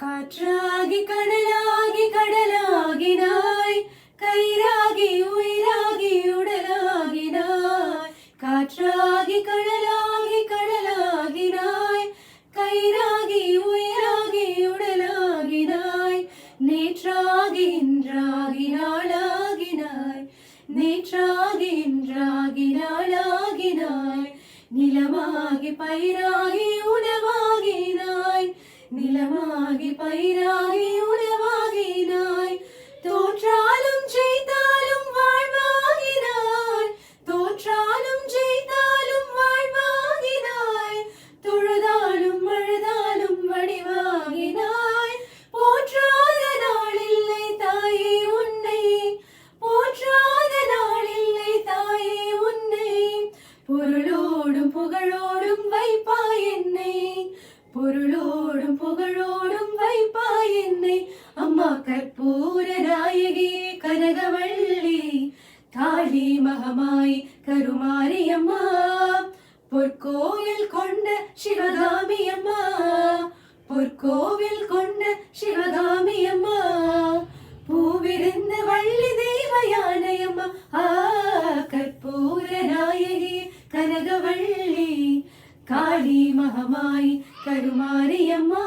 காற்றாகி கடலாகி கடலாகினாய், கயிறாகி உயிராகி உடலாகினாய். காற்றாகி கடலாகி கடலாகினாய், கயிறாகி உயிராகி உடலாகினாய். நேற்றாகி இன்றாகி நாளாகினாய், நேற்றாகி இன்றாகி நாளாகினாய். நிலமாகி பயிராகி உணவாகினாய், நிலமாகி பயிராகி உணவாகினாய். தோற்றாலும் ஜெயித்தாலும் வாழ்வாகினாய், தோற்றாலும் ஜெயித்தாலும் வாழ்வாகினாய். தொழுதாலும் அழுதாலும் வடிவாகினாய். போற்றாத நாளில்லை தாயே உன்னை, போற்றாத நாளில்லை தாயே உன்னை. பொருளோடும் புகழோடும் வைப்பாய் என்னை, பொருளோடும் புகழோடும் வைப்பாய் என்னை. அம்மா கற்பூர நாயகி கனகவள்ளி, காளி மகமாய் கருமாரி அம்மா. பொற்கோவில் கொண்ட சிவகாமி அம்மா, பொற்கோவில் கொண்ட சிவகாமி அம்மா. பூவிருந்த வள்ளி தெய்வயானை அம்மா. கற்பூர நாயகி கனகவள்ளி, காளி மகமாய் கருமாரி அம்மா.